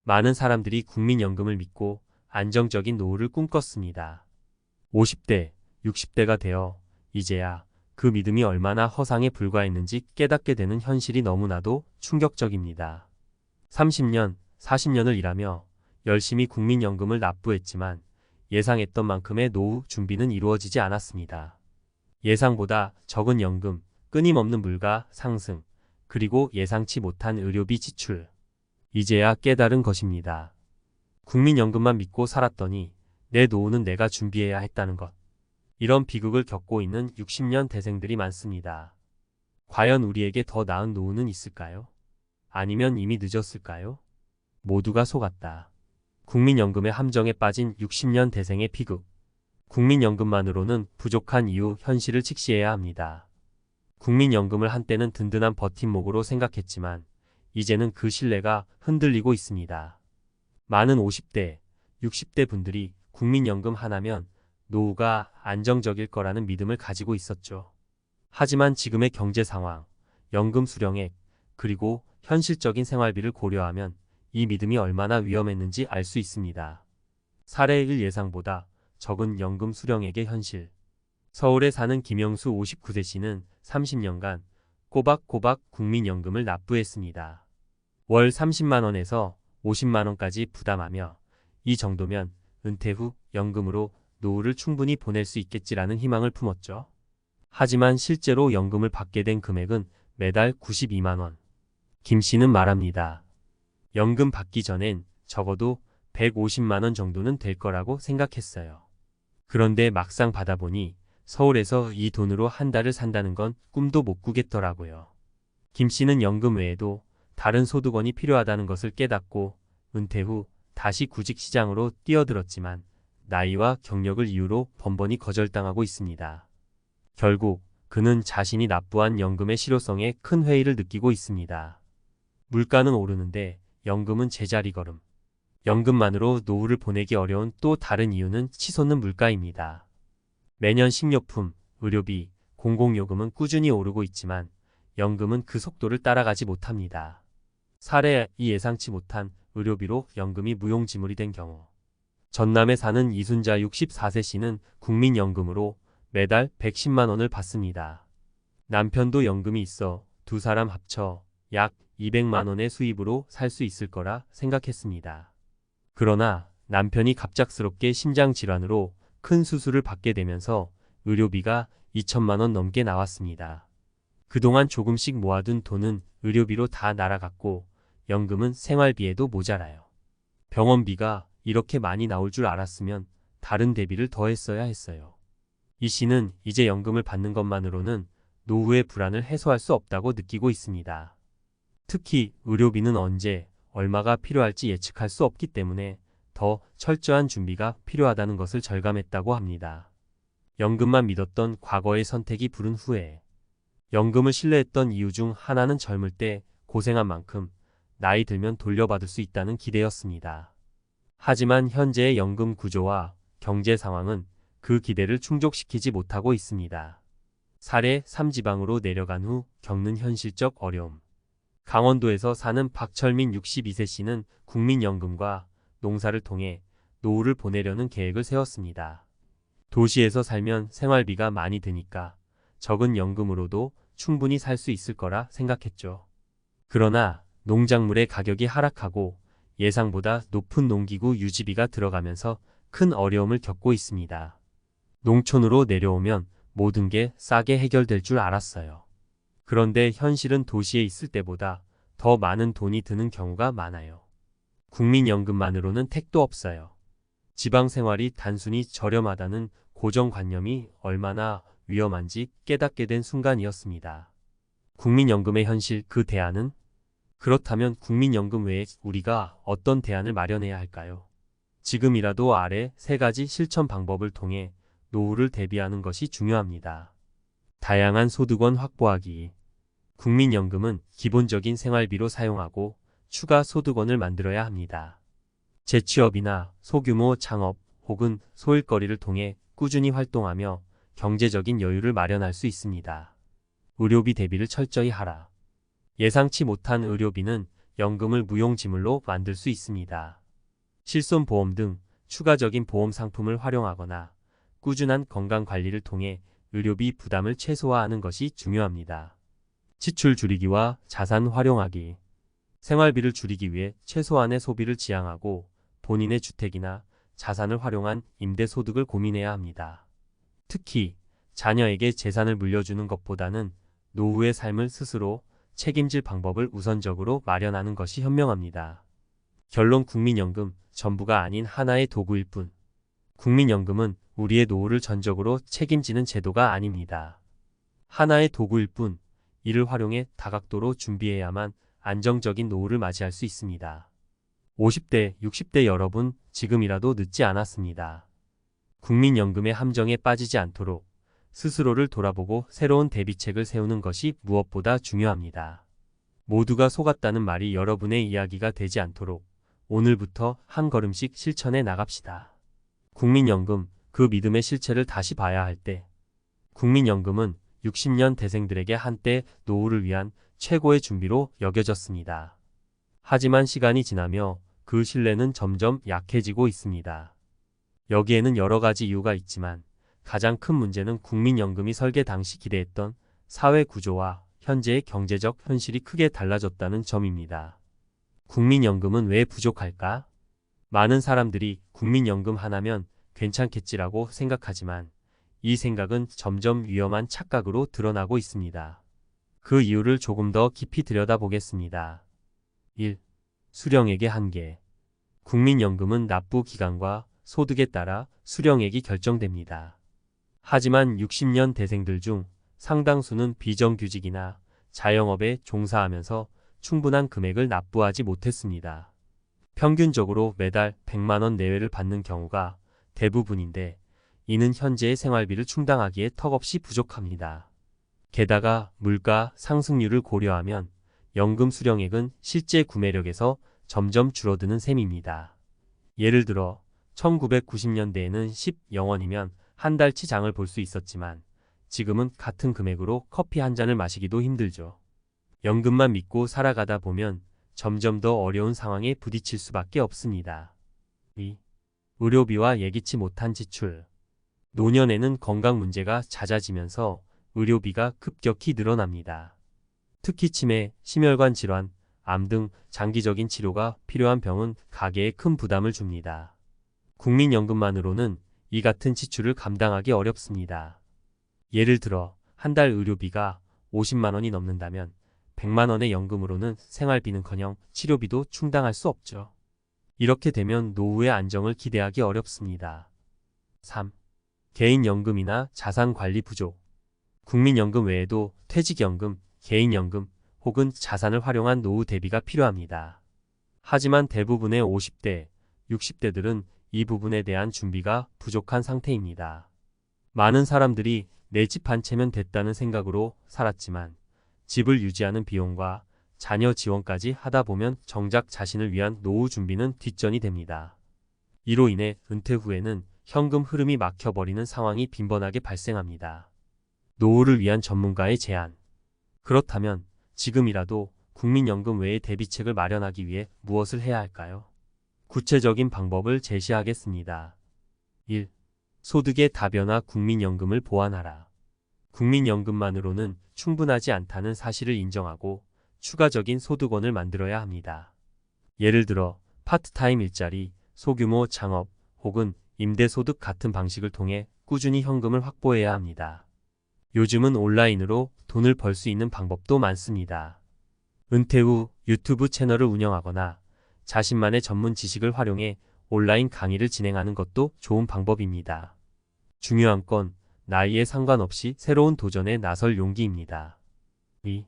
많은 사람들이 국민연금을 믿고 안정적인 노후를 꿈꿨습니다. 50대, 60대가 되어 이제야 그 믿음이 얼마나 허상에 불과했는지 깨닫게 되는 현실이 너무나도 충격적입니다. 30년, 40년을 일하며 열심히 국민연금을 납부했지만 예상했던 만큼의 노후 준비는 이루어지지 않았습니다. 예상보다 적은 연금, 끊임없는 물가 상승, 그리고 예상치 못한 의료비 지출. 이제야 깨달은 것입니다. 국민연금만 믿고 살았더니 내 노후는 내가 준비해야 했다는 것. 이런 비극을 겪고 있는 60년 대생들이 많습니다. 과연 우리에게 더 나은 노후는 있을까요? 아니면 이미 늦었을까요? 모두가 속았다. 국민연금의 함정에 빠진 60년 대생의 비극. 국민연금만으로는 부족한 이유 현실을 직시해야 합니다. 국민연금을 한때는 든든한 버팀목으로 생각했지만 이제는 그 신뢰가 흔들리고 있습니다. 많은 50대, 60대 분들이 국민연금 하나면 노후가 안정적일 거라는 믿음을 가지고 있었죠. 하지만 지금의 경제 상황, 연금 수령액, 그리고 현실적인 생활비를 고려하면 이 믿음이 얼마나 위험했는지 알 수 있습니다. 사례 1 예상보다 적은 연금 수령액의 현실. 서울에 사는 김영수 59세 씨는 30년간 꼬박꼬박 국민연금을 납부했습니다. 월 30만원에서 50만원까지 부담하며 이 정도면 은퇴 후 연금으로 노후를 충분히 보낼 수 있겠지라는 희망을 품었죠. 하지만 실제로 연금을 받게 된 금액은 매달 92만원. 김 씨는 말합니다. 연금 받기 전엔 적어도 150만원 정도는 될 거라고 생각했어요. 그런데 막상 받아보니 서울에서 이 돈으로 한 달을 산다는 건 꿈도 못 꾸겠더라고요. 김 씨는 연금 외에도 다른 소득원이 필요하다는 것을 깨닫고 은퇴 후 다시 구직시장으로 뛰어들었지만 나이와 경력을 이유로 번번이 거절당하고 있습니다. 결국 그는 자신이 납부한 연금의 실효성에 큰 회의를 느끼고 있습니다. 물가는 오르는데 연금은 제자리 걸음. 연금만으로 노후를 보내기 어려운 또 다른 이유는 치솟는 물가입니다. 매년 식료품, 의료비, 공공요금은 꾸준히 오르고 있지만 연금은 그 속도를 따라가지 못합니다. 사례 2 예상치 못한 의료비로 연금이 무용지물이 된 경우. 전남에 사는 이순자 64세 씨는 국민연금으로 매달 110만원을 받습니다. 남편도 연금이 있어 두 사람 합쳐 약 200만원의 수입으로 살 수 있을 거라 생각했습니다. 그러나 남편이 갑작스럽게 심장질환으로 큰 수술을 받게 되면서 의료비가 2천만원 넘게 나왔습니다. 그동안 조금씩 모아둔 돈은 의료비로 다 날아갔고 연금은 생활비에도 모자라요. 병원비가 이렇게 많이 나올 줄 알았으면 다른 대비를 더 했어야 했어요. 이 씨는 이제 연금을 받는 것만으로는 노후의 불안을 해소할 수 없다고 느끼고 있습니다. 특히 의료비는 언제, 얼마가 필요할지 예측할 수 없기 때문에 더 철저한 준비가 필요하다는 것을 절감했다고 합니다. 연금만 믿었던 과거의 선택이 부른 후에 연금을 신뢰했던 이유 중 하나는 젊을 때 고생한 만큼 나이 들면 돌려받을 수 있다는 기대였습니다. 하지만 현재의 연금 구조와 경제 상황은 그 기대를 충족시키지 못하고 있습니다. 사례 3지방으로 내려간 후 겪는 현실적 어려움. 강원도에서 사는 박철민 62세 씨는 국민연금과 농사를 통해 노후를 보내려는 계획을 세웠습니다. 도시에서 살면 생활비가 많이 드니까 적은 연금으로도 충분히 살 수 있을 거라 생각했죠. 그러나 농작물의 가격이 하락하고 예상보다 높은 농기구 유지비가 들어가면서 큰 어려움을 겪고 있습니다. 농촌으로 내려오면 모든 게 싸게 해결될 줄 알았어요. 그런데 현실은 도시에 있을 때보다 더 많은 돈이 드는 경우가 많아요. 국민연금만으로는 택도 없어요. 지방 생활이 단순히 저렴하다는 고정관념이 얼마나 위험한지 깨닫게 된 순간이었습니다. 국민연금의 현실 그 대안은? 그렇다면 국민연금 외에 우리가 어떤 대안을 마련해야 할까요? 지금이라도 아래 3가지 실천 방법을 통해 노후를 대비하는 것이 중요합니다. 다양한 소득원 확보하기. 국민연금은 기본적인 생활비로 사용하고 추가 소득원을 만들어야 합니다. 재취업이나 소규모 창업 혹은 소일거리를 통해 꾸준히 활동하며 경제적인 여유를 마련할 수 있습니다. 의료비 대비를 철저히 하라. 예상치 못한 의료비는 연금을 무용지물로 만들 수 있습니다. 실손보험 등 추가적인 보험 상품을 활용하거나 꾸준한 건강관리를 통해 의료비 부담을 최소화하는 것이 중요합니다. 지출 줄이기와 자산 활용하기. 생활비를 줄이기 위해 최소한의 소비를 지향하고 본인의 주택이나 자산을 활용한 임대소득을 고민해야 합니다. 특히 자녀에게 재산을 물려주는 것보다는 노후의 삶을 스스로 책임질 방법을 우선적으로 마련하는 것이 현명합니다. 결론 국민연금, 전부가 아닌 하나의 도구일 뿐. 국민연금은 우리의 노후를 전적으로 책임지는 제도가 아닙니다. 하나의 도구일 뿐, 이를 활용해 다각도로 준비해야만 안정적인 노후를 맞이할 수 있습니다. 50대, 60대 여러분, 지금이라도 늦지 않았습니다. 국민연금의 함정에 빠지지 않도록 스스로를 돌아보고 새로운 대비책을 세우는 것이 무엇보다 중요합니다. 모두가 속았다는 말이 여러분의 이야기가 되지 않도록 오늘부터 한 걸음씩 실천해 나갑시다. 국민연금, 그 믿음의 실체를 다시 봐야 할 때. 국민연금은 60년 대생들에게 한때 노후를 위한 최고의 준비로 여겨졌습니다. 하지만 시간이 지나며 그 신뢰는 점점 약해지고 있습니다. 여기에는 여러 가지 이유가 있지만 가장 큰 문제는 국민연금이 설계 당시 기대했던 사회 구조와 현재의 경제적 현실이 크게 달라졌다는 점입니다. 국민연금은 왜 부족할까? 많은 사람들이 국민연금 하나면 괜찮겠지라고 생각하지만 이 생각은 점점 위험한 착각으로 드러나고 있습니다. 그 이유를 조금 더 깊이 들여다보겠습니다. 1. 수령액의 한계. 국민연금은 납부 기간과 소득에 따라 수령액이 결정됩니다. 하지만 60년 대생들 중 상당수는 비정규직이나 자영업에 종사하면서 충분한 금액을 납부하지 못했습니다. 평균적으로 매달 100만 원 내외를 받는 경우가 대부분인데 이는 현재의 생활비를 충당하기에 턱없이 부족합니다. 게다가 물가 상승률을 고려하면 연금 수령액은 실제 구매력에서 점점 줄어드는 셈입니다. 예를 들어 1990년대에는 10영원이면 한 달치 장을 볼 수 있었지만 지금은 같은 금액으로 커피 한 잔을 마시기도 힘들죠. 연금만 믿고 살아가다 보면 점점 더 어려운 상황에 부딪힐 수밖에 없습니다. 2. 의료비와 예기치 못한 지출. 노년에는 건강 문제가 잦아지면서 의료비가 급격히 늘어납니다. 특히 치매, 심혈관 질환, 암 등 장기적인 치료가 필요한 병은 가계에 큰 부담을 줍니다. 국민연금만으로는 이 같은 지출을 감당하기 어렵습니다. 예를 들어 한 달 의료비가 50만 원이 넘는다면 100만 원의 연금으로는 생활비는커녕 치료비도 충당할 수 없죠. 이렇게 되면 노후의 안정을 기대하기 어렵습니다. 3. 개인연금이나 자산관리 부족. 국민연금 외에도 퇴직연금, 개인연금 혹은 자산을 활용한 노후 대비가 필요합니다. 하지만 대부분의 50대, 60대들은 이 부분에 대한 준비가 부족한 상태입니다. 많은 사람들이 내 집 한 채면 됐다는 생각으로 살았지만 집을 유지하는 비용과 자녀 지원까지 하다 보면 정작 자신을 위한 노후 준비는 뒷전이 됩니다. 이로 인해 은퇴 후에는 현금 흐름이 막혀버리는 상황이 빈번하게 발생합니다. 노후를 위한 전문가의 제안. 그렇다면 지금이라도 국민연금 외의 대비책을 마련하기 위해 무엇을 해야 할까요? 구체적인 방법을 제시하겠습니다. 1. 소득의 다변화. 국민연금을 보완하라. 국민연금만으로는 충분하지 않다는 사실을 인정하고 추가적인 소득원을 만들어야 합니다. 예를 들어 파트타임 일자리, 소규모 창업 혹은 임대소득 같은 방식을 통해 꾸준히 현금을 확보해야 합니다. 요즘은 온라인으로 돈을 벌 수 있는 방법도 많습니다. 은퇴 후 유튜브 채널을 운영하거나 자신만의 전문 지식을 활용해 온라인 강의를 진행하는 것도 좋은 방법입니다. 중요한 건 나이에 상관없이 새로운 도전에 나설 용기입니다. 2.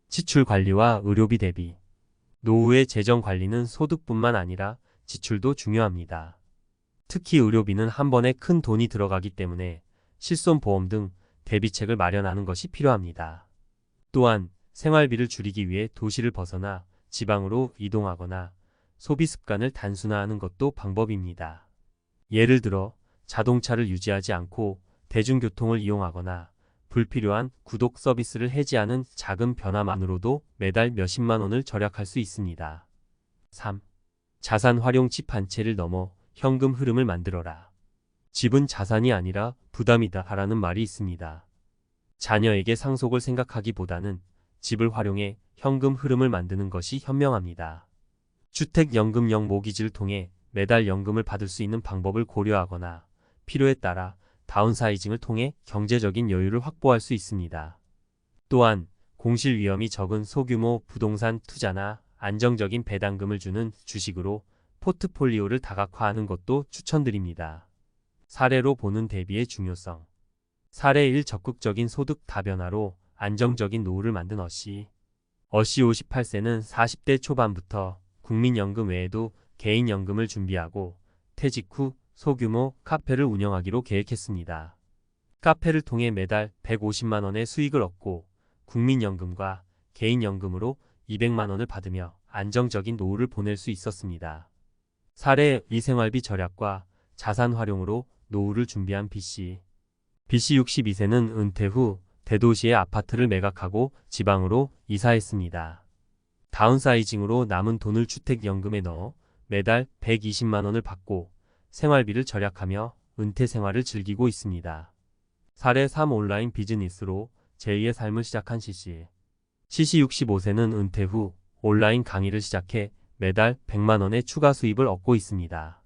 지출 관리와 의료비 대비. 노후의 재정 관리는 소득뿐만 아니라 지출도 중요합니다. 특히 의료비는 한 번에 큰 돈이 들어가기 때문에 실손보험 등 대비책을 마련하는 것이 필요합니다. 또한 생활비를 줄이기 위해 도시를 벗어나 지방으로 이동하거나 소비 습관을 단순화하는 것도 방법입니다. 예를 들어 자동차를 유지하지 않고 대중교통을 이용하거나 불필요한 구독 서비스를 해지하는 작은 변화만으로도 매달 몇십만 원을 절약할 수 있습니다. 3. 자산 활용 집 한 채를 넘어 현금 흐름을 만들어라. 집은 자산이 아니라 부담이다 라는 말이 있습니다. 자녀에게 상속을 생각하기보다는 집을 활용해 현금 흐름을 만드는 것이 현명합니다. 주택연금형 모기지를 통해 매달 연금을 받을 수 있는 방법을 고려하거나 필요에 따라 다운사이징을 통해 경제적인 여유를 확보할 수 있습니다. 또한 공실 위험이 적은 소규모 부동산 투자나 안정적인 배당금을 주는 주식으로 포트폴리오를 다각화하는 것도 추천드립니다. 사례로 보는 대비의 중요성. 사례 1. 적극적인 소득 다변화로 안정적인 노후를 만든 어씨 58세는 40대 초반부터 국민연금 외에도 개인연금을 준비하고 퇴직 후 소규모 카페를 운영하기로 계획했습니다. 카페를 통해 매달 150만 원의 수익을 얻고 국민연금과 개인연금으로 200만 원을 받으며 안정적인 노후를 보낼 수 있었습니다. 사례 2. 생활비 절약과 자산 활용으로 노후를 준비한 B씨 62세는 은퇴 후 대도시의 아파트를 매각하고 지방으로 이사했습니다. 다운사이징으로 남은 돈을 주택연금에 넣어 매달 120만 원을 받고 생활비를 절약하며 은퇴 생활을 즐기고 있습니다. 사례 3. 온라인 비즈니스로 제2의 삶을 시작한 CC 65세는 은퇴 후 온라인 강의를 시작해 매달 100만 원의 추가 수입을 얻고 있습니다.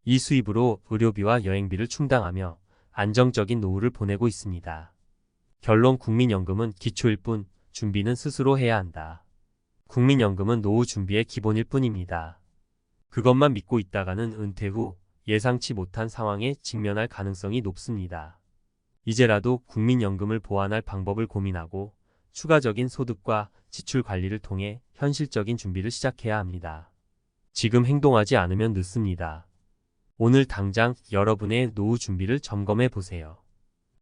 이 수입으로 의료비와 여행비를 충당하며 안정적인 노후를 보내고 있습니다. 결론. 국민연금은 기초일 뿐 준비는 스스로 해야 한다. 국민연금은 노후 준비의 기본일 뿐입니다. 그것만 믿고 있다가는 은퇴 후 예상치 못한 상황에 직면할 가능성이 높습니다. 이제라도 국민연금을 보완할 방법을 고민하고 추가적인 소득과 지출 관리를 통해 현실적인 준비를 시작해야 합니다. 지금 행동하지 않으면 늦습니다. 오늘 당장 여러분의 노후 준비를 점검해 보세요.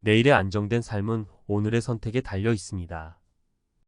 내일의 안정된 삶은 오늘의 선택에 달려 있습니다.